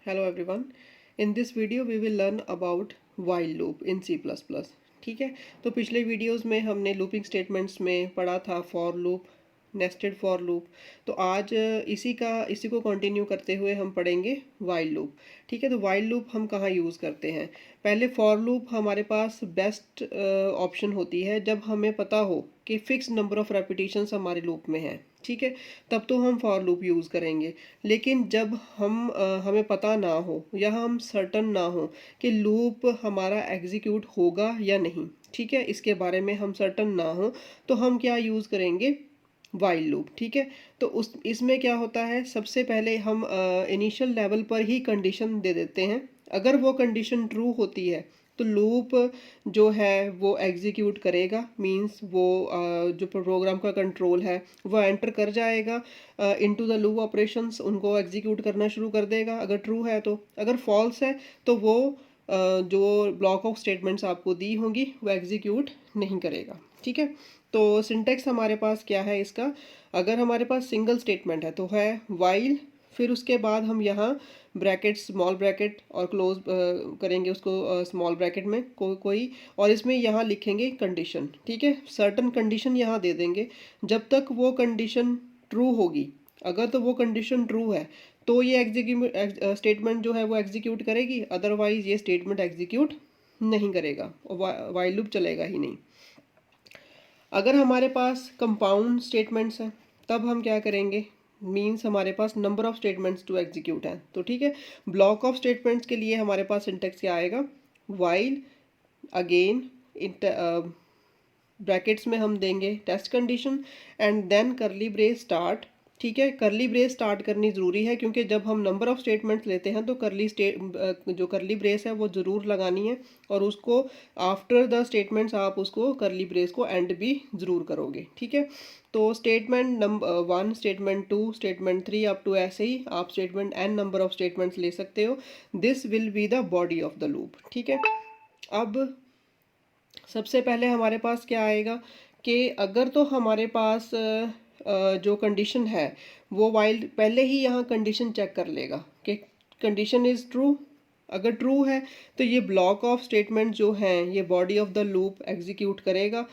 Hello everyone. In this video we will learn about while loop in C++. ठीक है, तो पिछले videos में हमने लूपिंग स्टेटमेंट्स में पढ़ा था for loop, nested for loop. तो आज इसी को कंटिन्यू करते हुए हम पढ़ेंगे वाइल लूप। ठीक है, तो वाइल लूप हम कहाँ यूज़ करते हैं? पहले फॉर लूप हमारे पास बेस्ट ऑप्शन होती है जब हमें पता हो कि फिक्स नंबर ऑफ रेपिटेशंस हमारे लूप में है। ठीक है, तब तो हम फॉर लूप यूज़ करेंगे। लेकिन जब हमें पता ना हो या हम सर्टन ना हो कि लूप हमारा एग्जीक्यूट होगा या नहीं, ठीक है, इसके बारे में हम सर्टन ना हो, तो हम क्या यूज़ करेंगे? While loop. ठीक है, तो उस इसमें क्या होता है, सबसे पहले हम इनिशियल लेवल पर ही कंडीशन दे देते हैं। अगर वो कंडीशन ट्रू होती है तो लूप जो है वो एग्जीक्यूट करेगा, मींस वो जो प्रोग्राम का कंट्रोल है वो एंटर कर जाएगा इनटू द लूप ऑपरेशंस, उनको एग्जीक्यूट करना शुरू कर देगा अगर ट्रू है तो। अगर फॉल्स है तो वो जो ब्लॉक ऑफ स्टेटमेंट्स आपको दी होंगी वो एग्जीक्यूट नहीं करेगा। ठीक है, तो सिंटेक्स हमारे पास क्या है इसका? अगर हमारे पास सिंगल स्टेटमेंट है तो है वाइल, फिर उसके बाद हम यहाँ ब्रैकेट, स्मॉल ब्रैकेट और क्लोज करेंगे उसको स्मॉल ब्रैकेट में कोई और इसमें यहाँ लिखेंगे कंडीशन। ठीक है, सर्टन कंडीशन यहाँ दे देंगे जब तक वो कंडीशन ट्रू होगी। अगर तो वो कंडीशन ट्रू है तो ये एग्जीक्यूट स्टेटमेंट जो है वो एग्जीक्यूट करेगी, अदरवाइज ये स्टेटमेंट एग्जीक्यूट नहीं करेगा और वाइल लूप चलेगा ही नहीं। अगर हमारे पास कंपाउंड स्टेटमेंट्स हैं तब हम क्या करेंगे? मीन्स हमारे पास number of statements to execute हैं। तो ठीक है, ब्लॉक ऑफ स्टेटमेंट्स के लिए हमारे पास सिंटेक्स क्या आएगा? वाइल, अगेन ब्रैकेट्स में हम देंगे टेस्ट कंडीशन एंड देन करली ब्रेस स्टार्ट। ठीक है, करली ब्रेस स्टार्ट करनी ज़रूरी है क्योंकि जब हम नंबर ऑफ स्टेटमेंट्स लेते हैं तो जो करली ब्रेस है वो ज़रूर लगानी है, और उसको आफ्टर द स्टेटमेंट्स आप उसको करली ब्रेस को एंड भी ज़रूर करोगे। ठीक है, तो statement number 1, statement 2, statement 3 up to ऐसे ही आप statement n number of statements ले सकते हो। This will be the body of the loop. ठीक है, अब सबसे पहले हमारे पास क्या आएगा कि अगर तो हमारे पास जो कंडीशन है वो वाइल पहले ही यहाँ कंडीशन चेक कर लेगा कि कंडीशन इज़ ट्रू। अगर ट्रू है तो ये ब्लॉक ऑफ स्टेटमेंट जो हैं ये body of the loop execute करेगा,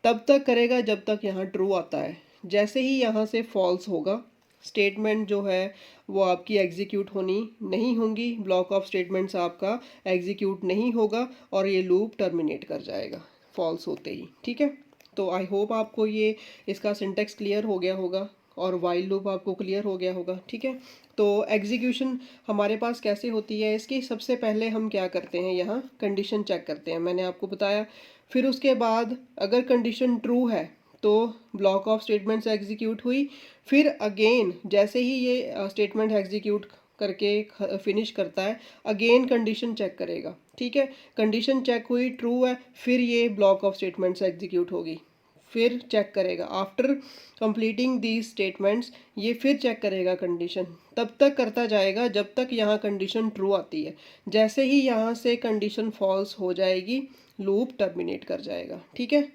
तब तक करेगा जब तक यहाँ ट्रू आता है। जैसे ही यहाँ से फॉल्स होगा, स्टेटमेंट जो है वो आपकी एग्जीक्यूट होनी नहीं होंगी, ब्लॉक ऑफ स्टेटमेंट्स आपका एग्जीक्यूट नहीं होगा और ये लूप टर्मिनेट कर जाएगा फॉल्स होते ही। ठीक है, तो आई होप आपको ये इसका सिंटेक्स क्लियर हो गया होगा और वाइल लूप आपको क्लियर हो गया होगा। ठीक है, तो एग्जीक्यूशन हमारे पास कैसे होती है इसकी? सबसे पहले हम क्या करते हैं, यहाँ कंडीशन चेक करते हैं, मैंने आपको बताया। फिर उसके बाद अगर कंडीशन ट्रू है तो ब्लॉक ऑफ स्टेटमेंट्स एग्जीक्यूट हुई। फिर अगेन जैसे ही ये स्टेटमेंट एग्जीक्यूट करके फिनिश करता है, अगेन कंडीशन चेक करेगा। ठीक है, कंडीशन चेक हुई, ट्रू है, फिर ये ब्लॉक ऑफ स्टेटमेंट्स एग्जीक्यूट होगी, फिर चेक करेगा आफ्टर कंप्लीटिंग दीज स्टेटमेंट्स, ये फिर चेक करेगा कंडीशन, तब तक करता जाएगा जब तक यहाँ कंडीशन ट्रू आती है। जैसे ही यहाँ से कंडीशन फॉल्स हो जाएगी लूप टर्मिनेट कर जाएगा। ठीक है,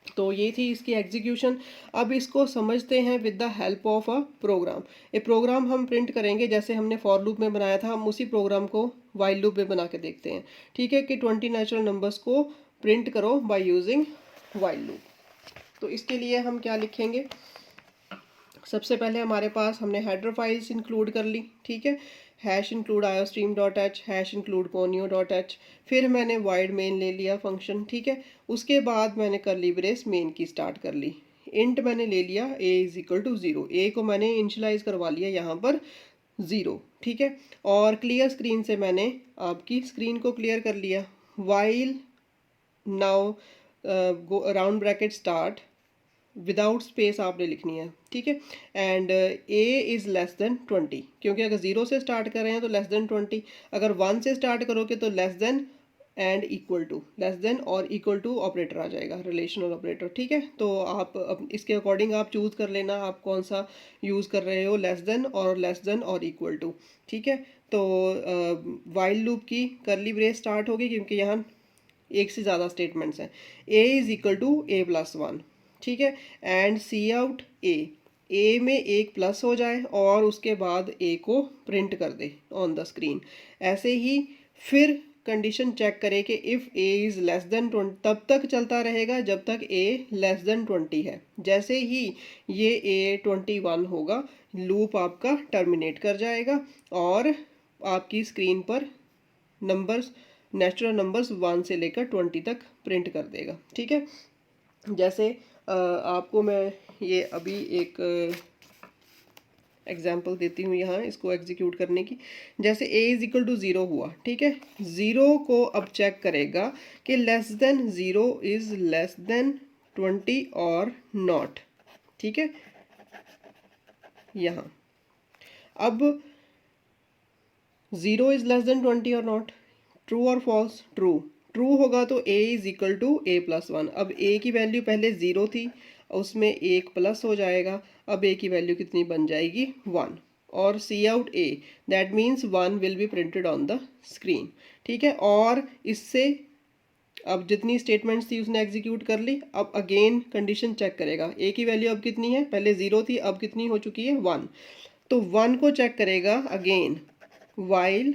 तो ये थी इसकी एग्जीक्यूशन। अब इसको समझते हैं with the help of a program. ये प्रोग्राम हम प्रिंट करेंगे जैसे हमने फॉर लूप में बनाया था, हम उसी प्रोग्राम को वाइल लूप में बना के देखते हैं। ठीक है, कि 20 नेचुरल नंबर्स को प्रिंट करो बाय यूजिंग वाइल लूप। तो इसके लिए हम क्या लिखेंगे? सबसे पहले हमारे पास हमने हेडर फाइल्स इंक्लूड कर ली। ठीक है, hash include iostream.h, hash include conio.h, फिर मैंने वाइड मेन ले लिया फंक्शन। ठीक है, उसके बाद मैंने करली ब्रेस मेन की स्टार्ट कर ली। इंट मैंने ले लिया a इज इक्वल टू 0, ए को मैंने इनिशलाइज करवा लिया यहाँ पर 0। ठीक है, और क्लियर स्क्रीन से मैंने आपकी स्क्रीन को क्लियर कर लिया। While now round bracket start, without space आपने लिखनी है। ठीक है, and A is less than 20, क्योंकि अगर 0 से स्टार्ट कर रहे हैं तो लेस देन 20, अगर 1 से स्टार्ट करोगे तो less than and equal to, less than और इक्वल टू ऑपरेटर आ जाएगा, रिलेशनल ऑपरेटर। ठीक है, तो आप अब इसके अकॉर्डिंग आप चूज़ कर लेना आप कौन सा यूज़ कर रहे हो, लेस देन और इक्वल टू। ठीक है, तो वाइल लूप की करली ब्रेस स्टार्ट होगी क्योंकि यहाँ एक से ज़्यादा स्टेटमेंट्स हैं। A is equal to a+1। ठीक है, एंड सी आउट ए, ए में एक प्लस हो जाए और उसके बाद ए को प्रिंट कर दे ऑन द स्क्रीन। ऐसे ही फिर कंडीशन चेक करें कि if A is less than 20, तब तक चलता रहेगा जब तक ए लेस देन 20 है। जैसे ही ये ए 21 होगा, लूप आपका टर्मिनेट कर जाएगा और आपकी स्क्रीन पर नंबर्स, नेचुरल नंबर्स 1 से लेकर 20 तक प्रिंट कर देगा। ठीक है, जैसे आपको मैं ये अभी एक एग्जाम्पल देती हूँ यहाँ इसको एग्जीक्यूट करने की। जैसे a इज इक्वल टू 0 हुआ, ठीक है, 0 को अब चेक करेगा कि less than 0 is less than 20 और नॉट। ठीक है, यहाँ अब 0 इज लेस देन 20 और नॉट, ट्रू और फॉल्स, ट्रू। ट्रू होगा तो a is equal to a plus 1। अब a की वैल्यू पहले 0 थी, उसमें एक प्लस हो जाएगा, अब a की वैल्यू कितनी बन जाएगी 1। और cout a, that means 1 will be printed on the screen. ठीक है, और इससे अब जितनी स्टेटमेंट्स थी उसने एग्जीक्यूट कर ली। अब अगेन कंडीशन चेक करेगा, a की वैल्यू अब कितनी है, पहले 0 थी अब कितनी हो चुकी है 1। तो 1 को चेक करेगा again, while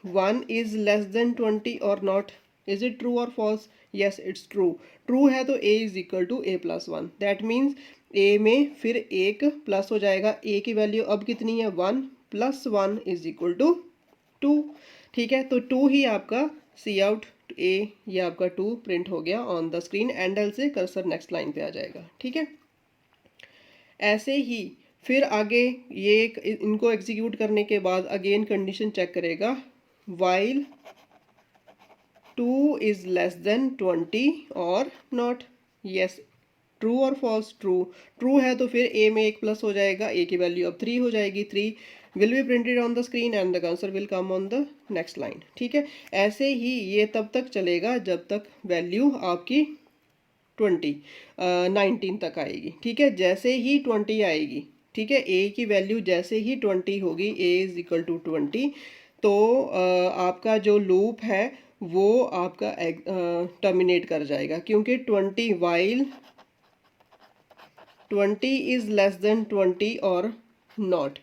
1 is less than 20 or not, is it true or false? yes, it's true। true है तो a is equal to a plus 1, that means a में फिर एक प्लस हो जाएगा, a की वैल्यू अब कितनी है 1 प्लस 1 इज इक्वल टू 2। ठीक है, तो 2 ही आपका सी आउट a, ये आपका 2 प्रिंट हो गया ऑन द स्क्रीन। एंडल से कर्सर नेक्स्ट लाइन पे आ जाएगा। ठीक है, ऐसे ही फिर आगे ये इनको एग्जीक्यूट करने के बाद अगेन कंडीशन चेक करेगा, वाइल 2 इज लेस देन 20 और नॉट। यस, ट्रू और फॉल्स, ट्रू। ट्रू है तो फिर a में एक प्लस हो जाएगा, a की वैल्यू अब 3 हो जाएगी, 3 will be printed on the screen and the answer will come on the next line. ठीक है, ऐसे ही ये तब तक चलेगा जब तक वैल्यू आपकी 19 तक आएगी। ठीक है, जैसे ही 20 आएगी, ठीक है, a की वैल्यू जैसे ही 20 होगी, a इज इक्वल टू 20, तो आपका जो लूप है वो आपका टर्मिनेट कर जाएगा, क्योंकि 20 वाइल 20 इज लेस देन 20 और नॉट।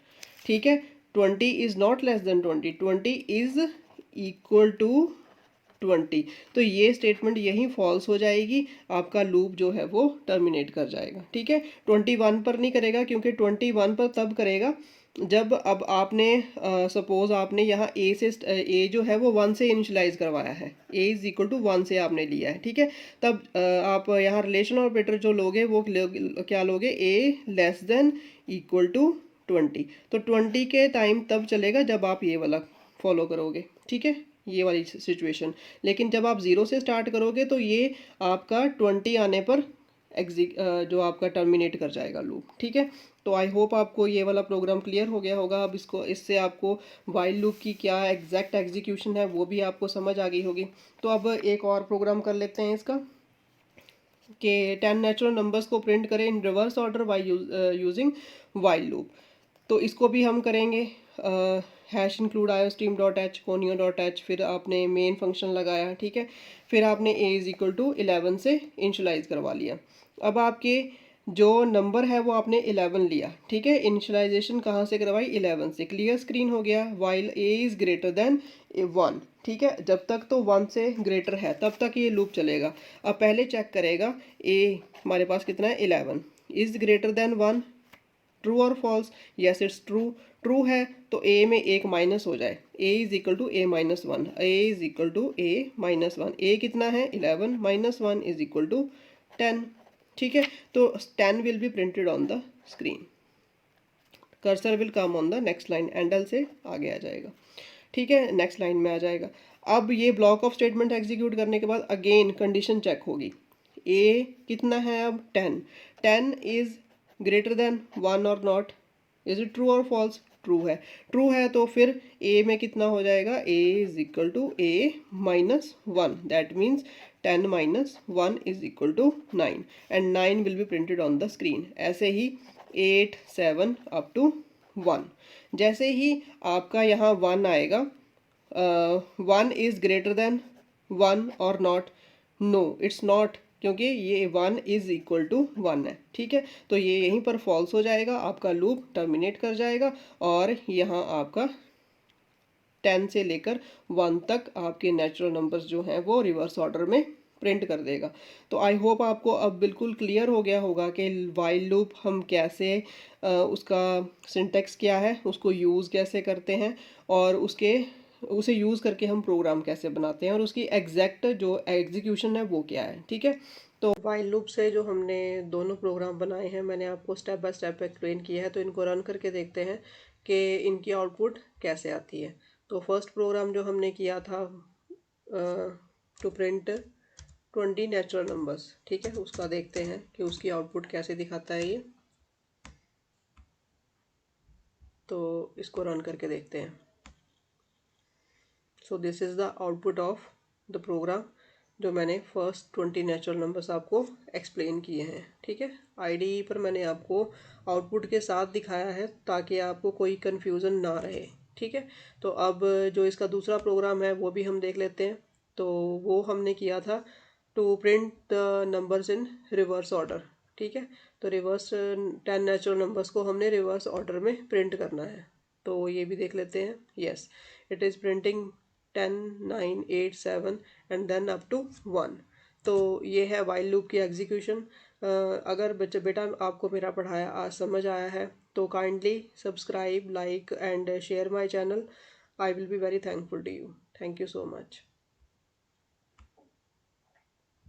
ठीक है, 20 is not less than 20, 20 is equal to 20। तो ये स्टेटमेंट यही फॉल्स हो जाएगी, आपका लूप जो है वो टर्मिनेट कर जाएगा। ठीक है, 21 पर नहीं करेगा, क्योंकि 21 पर तब करेगा जब अब आपने सपोज आपने यहाँ a जो है वो 1 से इनिशियलाइज करवाया है, a इज इक्वल टू 1 से आपने लिया है। ठीक है, तब आप यहाँ रिलेशन ऑपरेटर जो लोगे वो क्या लोगे, a less than equal to 20। तो 20 के टाइम तब चलेगा जब आप ये वाला फॉलो करोगे। ठीक है, ये वाली सिचुएशन। लेकिन जब आप 0 से स्टार्ट करोगे तो ये आपका 20 आने पर जो आपका टर्मिनेट कर जाएगा लूप। ठीक है, तो आई होप आपको ये वाला प्रोग्राम क्लियर हो गया होगा। अब इससे आपको वाइल लूप की क्या एग्जैक्ट एग्जीक्यूशन है वो भी आपको समझ आ गई होगी। तो अब एक और प्रोग्राम कर लेते हैं इसका, कि 10 नेचुरल नंबर्स को प्रिंट करें in reverse order by using while loop. तो इसको भी हम करेंगे, hash include iostream dot h conio dot h, फिर आपने मेन फंक्शन लगाया। ठीक है, फिर आपने a इज इक्वल टू 11 से इनिशलाइज करवा लिया। अब आपके जो नंबर है वो आपने 11 लिया। ठीक है, इनिशलाइजेशन कहाँ से करवाई, 11 से। क्लियर स्क्रीन हो गया, while a is greater than 1। ठीक है, जब तक तो 1 से ग्रेटर है तब तक ये लूप चलेगा। अब पहले चेक करेगा a हमारे पास कितना है 11, इज़ ग्रेटर देन 1, ट्रू और false. Yes, it's true. True है तो a में एक माइनस हो जाए, a is equal to a minus 1, a is equal to a minus 1। a कितना है 11 माइनस 1 इज इक्वल टू 10। ठीक है, तो 10 will be printed on the screen, cursor will come on the next line, endl से आगे आ जाएगा। ठीक है, नेक्स्ट लाइन में आ जाएगा। अब ये ब्लॉक ऑफ स्टेटमेंट एग्जीक्यूट करने के बाद अगेन कंडीशन चेक होगी, a कितना है अब 10, 10 इज ग्रेटर देन 1 और नॉट, इज इट ट्रू और फॉल्स, ट्रू है। ट्रू है तो फिर a में कितना हो जाएगा, a is equal to a minus 1, that means 10 minus 1 is equal to 9 and 9 will be printed on the screen. ऐसे ही 8 7 अप टू 1। जैसे ही आपका यहाँ 1 आएगा, 1 इज ग्रेटर देन 1 और नॉट, नो इट्स नॉट, क्योंकि ये 1 = 1 है, ठीक है। तो ये यहीं पर फॉल्स हो जाएगा, आपका लूप टर्मिनेट कर जाएगा और यहाँ आपका 10 से लेकर 1 तक आपके नेचुरल नंबर्स जो हैं वो रिवर्स ऑर्डर में प्रिंट कर देगा। तो आई होप आपको अब बिल्कुल क्लियर हो गया होगा कि वाइल लूप हम कैसे उसका सिंटेक्स क्या है, उसको यूज़ कैसे करते हैं और उसे यूज़ करके हम प्रोग्राम कैसे बनाते हैं और उसकी एग्जैक्ट जो एग्जीक्यूशन है वो क्या है, ठीक है। तो वाइल लूप से जो हमने दोनों प्रोग्राम बनाए हैं मैंने आपको स्टेप बाय स्टेप एक्सप्लेन किया है, तो इनको रन करके देखते हैं कि इनकी आउटपुट कैसे आती है। तो फर्स्ट प्रोग्राम जो हमने किया था टू प्रिंट 20 नेचुरल नंबर्स, ठीक है, उसका देखते हैं कि उसकी आउटपुट कैसे दिखाता है ये। तो इसको रन करके देखते हैं। So this is the output of the program जो मैंने फर्स्ट 20 नेचुरल नंबर्स आपको एक्सप्लेन किए हैं, ठीक है। आईडीई पर मैंने आपको आउटपुट के साथ दिखाया है ताकि आपको कोई कन्फ्यूज़न ना रहे, ठीक है। तो अब जो इसका दूसरा प्रोग्राम है वो भी हम देख लेते हैं। तो वो हमने किया था to print the numbers in reverse order, ठीक है। तो रिवर्स 10 नेचुरल नंबर्स को हमने रिवर्स ऑर्डर में प्रिंट करना है। तो ये भी देख लेते हैं। Yes, it is printing 10 9 8 7 and then up to 1। तो ये है वाइल लूप की एग्जीक्यूशन। अगर बच्चे बेटा आपको मेरा पढ़ाया आज समझ आया है तो kindly subscribe, like and share my channel. I will be very thankful to you. Thank you so much.